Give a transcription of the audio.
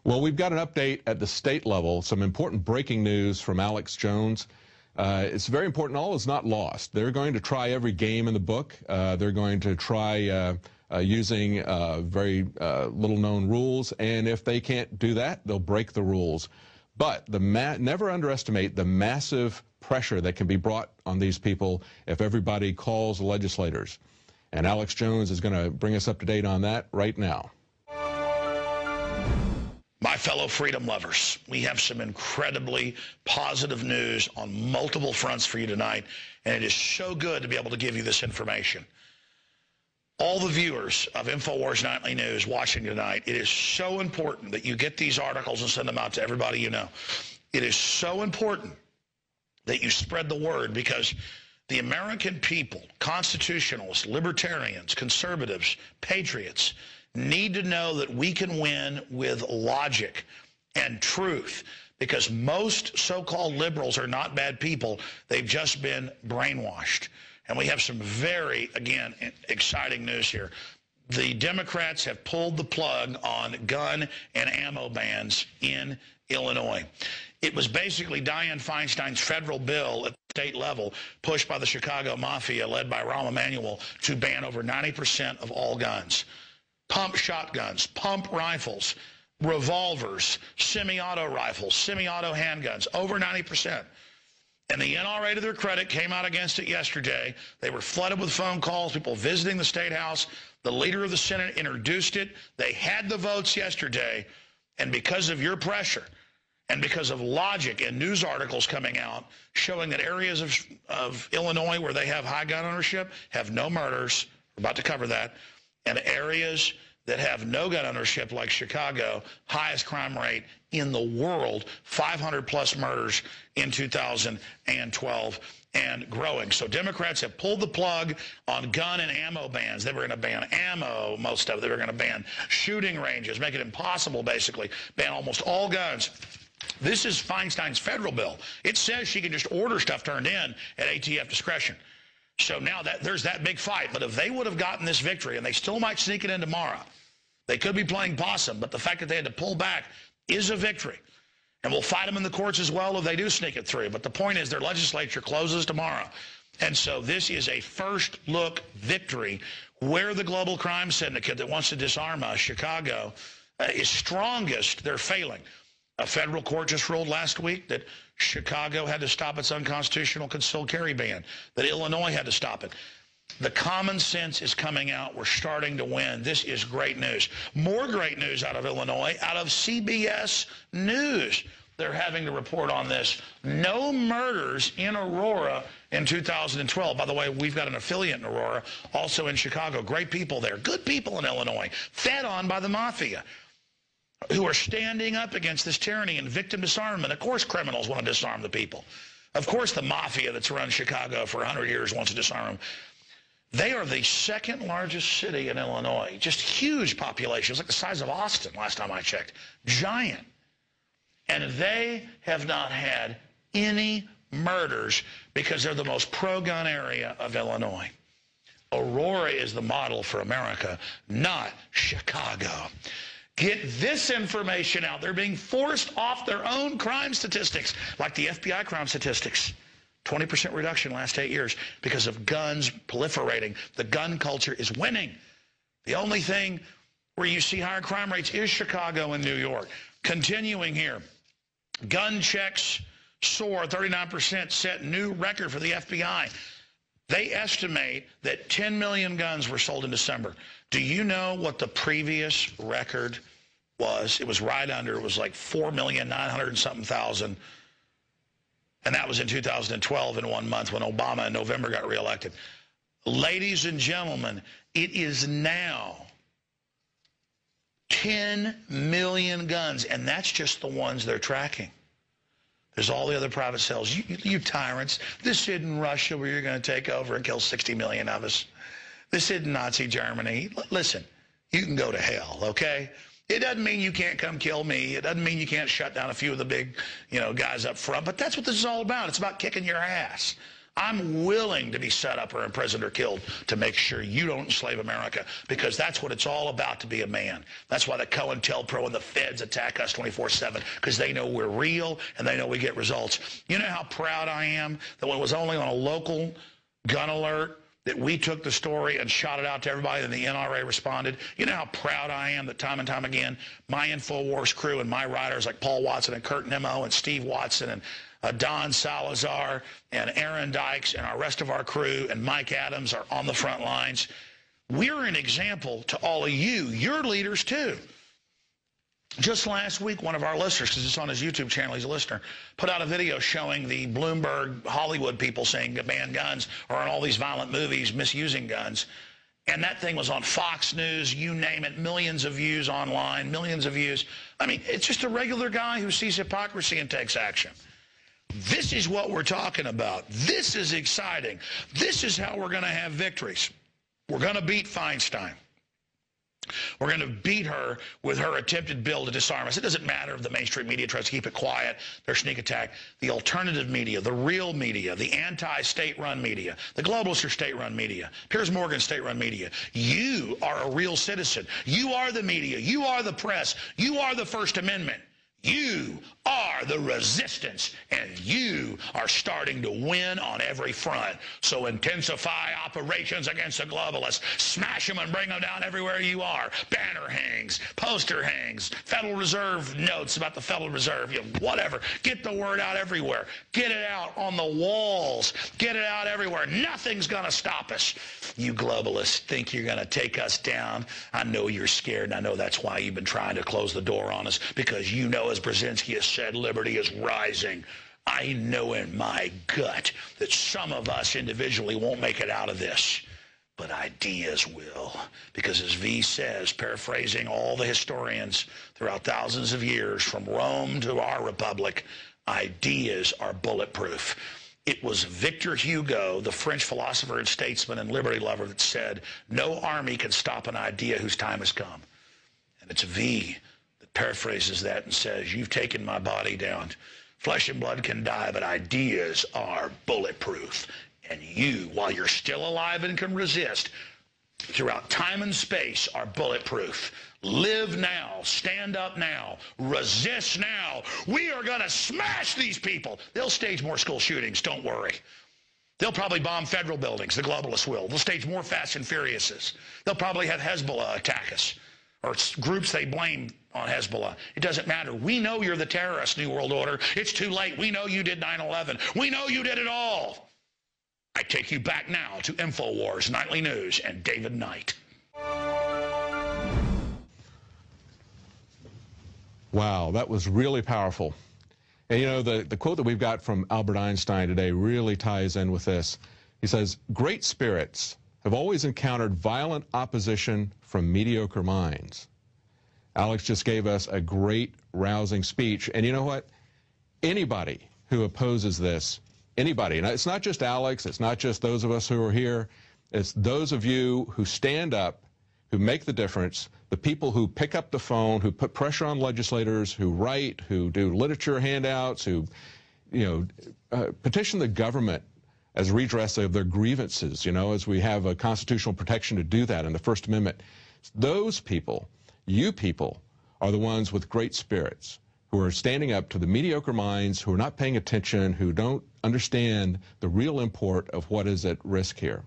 Well, we've got an update at the state level, some important breaking news from Alex Jones. It's very important. All is not lost. They're going to try every game in the book. They're going to try using very little-known rules, and if they can't do that, they'll break the rules. But never underestimate the massive pressure that can be brought on these people if everybody calls the legislators. And Alex Jones is going to bring us up to date on that right now. My fellow freedom lovers, we have some incredibly positive news on multiple fronts for you tonight, and it is so good to be able to give you this information. All the viewers of InfoWars Nightly News watching tonight, it is so important that you get these articles and send them out to everybody you know. It is so important that you spread the word, because the American people, constitutionalists, libertarians, conservatives, patriots, need to know that we can win with logic and truth, because most so-called liberals are not bad people. They've just been brainwashed. And we have some very, again, exciting news here. The Democrats have pulled the plug on gun and ammo bans in Illinois. It was basically Dianne Feinstein's federal bill at the state level, pushed by the Chicago Mafia, led by Rahm Emanuel, to ban over 90% of all guns. Pump shotguns, pump rifles, revolvers, semi-auto rifles, semi-auto handguns, over 90%. And the NRA, to their credit, came out against it yesterday. They were flooded with phone calls, people visiting the State House. The leader of the Senate introduced it. They had the votes yesterday. And because of your pressure and because of logic and news articles coming out showing that areas of Illinois where they have high gun ownership have no murders, we're about to cover that, and areas that have no gun ownership, like Chicago, highest crime rate in the world, 500-plus murders in 2012 and growing. So Democrats have pulled the plug on gun and ammo bans. They were going to ban ammo, most of it. They were going to ban shooting ranges, make it impossible, basically, ban almost all guns. This is Feinstein's federal bill. It says she can just order stuff turned in at ATF discretion. So now there's that big fight. But if they would have gotten this victory, and they still might sneak it in tomorrow, they could be playing possum, but the fact that they had to pull back is a victory. And we'll fight them in the courts as well if they do sneak it through. But the point is their legislature closes tomorrow. And so this is a first-look victory where the global crime syndicate that wants to disarm us, Chicago, is strongest. They're failing. A federal court just ruled last week that Chicago had to stop its unconstitutional concealed carry ban, that Illinois had to stop it. The common sense is coming out. We're starting to win. This is great news. More great news out of Illinois, out of CBS News. They're having to report on this. No murders in Aurora in 2012. By the way, we've got an affiliate in Aurora, also in Chicago. Great people there. Good people in Illinois, fed on by the mafia, who are standing up against this tyranny and victim disarmament. Of course criminals want to disarm the people. Of course the mafia that's run Chicago for 100 years wants to disarm them. They are the second largest city in Illinois. Just huge population. It's like the size of Austin last time I checked. Giant. And they have not had any murders because they're the most pro-gun area of Illinois. Aurora is the model for America, not Chicago. Get this information out. They're being forced off their own crime statistics, like the FBI crime statistics. 20% reduction last 8 years because of guns proliferating. The gun culture is winning. The only thing where you see higher crime rates is Chicago and New York. Continuing here, gun checks soar 39%, set new record for the FBI. They estimate that 10 million guns were sold in December. Do you know what the previous record was? It was right under. It was like 4,900,000-something. And that was in 2012 in 1 month when Obama in November got reelected. Ladies and gentlemen, it is now 10 million guns, and that's just the ones they're tracking. There's all the other private sales. You tyrants, this isn't Russia where you're going to take over and kill 60 million of us. This isn't Nazi Germany. Listen, you can go to hell, okay? It doesn't mean you can't come kill me. It doesn't mean you can't shut down a few of the big, guys up front. But that's what this is all about. It's about kicking your ass. I'm willing to be set up or imprisoned or killed to make sure you don't enslave America, because that's what it's all about, to be a man. That's why the COINTELPRO and the feds attack us 24/7, because they know we're real and they know we get results. You know how proud I am that when it was only on a local gun alert that we took the story and shot it out to everybody and the NRA responded? You know how proud I am that time and time again, my InfoWars crew and my writers like Paul Watson and Kurt Nimmo and Steve Watson and Don Salazar and Aaron Dykes and our rest of our crew and Mike Adams are on the front lines. We're an example to all of you. You're leaders too. Just last week, one of our listeners, because it's on his YouTube channel, he's a listener, put out a video showing the Bloomberg Hollywood people saying ban guns, or in all these violent movies misusing guns. And that thing was on Fox News, you name it, millions of views online, millions of views. I mean, it's just a regular guy who sees hypocrisy and takes action. This is what we're talking about. This is exciting. This is how we're going to have victories. We're going to beat Feinstein. We're going to beat her with her attempted bill to disarm us. It doesn't matter if the mainstream media tries to keep it quiet, their sneak attack. The alternative media, the real media, the anti-state-run media, the globalists are state-run media, Piers Morgan state-run media. You are a real citizen. You are the media. You are the press. You are the First Amendment. You are the resistance, and you are starting to win on every front. So intensify operations against the globalists. Smash them and bring them down everywhere you are. Banner hangs, poster hangs, Federal Reserve notes about the Federal Reserve, whatever. Get the word out everywhere. Get it out on the walls. Get it out everywhere. Nothing's going to stop us. You globalists think you're going to take us down. I know you're scared, and I know that's why you've been trying to close the door on us, because you know, as Brzezinski has said, liberty is rising. I know in my gut that some of us individually won't make it out of this, but ideas will. Because as V says, paraphrasing all the historians throughout thousands of years, from Rome to our republic, ideas are bulletproof. It was Victor Hugo, the French philosopher and statesman and liberty lover, that said, no army can stop an idea whose time has come. And it's V that paraphrases that and says, you've taken my body down. Flesh and blood can die, but ideas are bulletproof. And you, while you're still alive and can resist, throughout time and space, are bulletproof. Live now, stand up now, resist now. We are going to smash these people. They'll stage more school shootings, don't worry. They'll probably bomb federal buildings, the globalists will. They'll stage more Fast and Furiouses. They'll probably have Hezbollah attack us, or groups they blame on Hezbollah. It doesn't matter. We know you're the terrorist, New World Order. It's too late. We know you did 9/11. We know you did it all. I take you back now to InfoWars Nightly News and David Knight. Wow, that was really powerful. And you know, the quote that we've got from Albert Einstein today really ties in with this. He says, great spirits have always encountered violent opposition from mediocre minds. Alex just gave us a great, rousing speech. And you know what? Anybody who opposes this, anybody, and it's not just Alex, it's not just those of us who are here, it's those of you who stand up, who make the difference, the people who pick up the phone, who put pressure on legislators, who write, who do literature handouts, who, petition the government as redress of their grievances, as we have a constitutional protection to do that in the First Amendment. Those people, you people, are the ones with great spirits, who are standing up to the mediocre minds, who are not paying attention, who don't understand the real import of what is at risk here.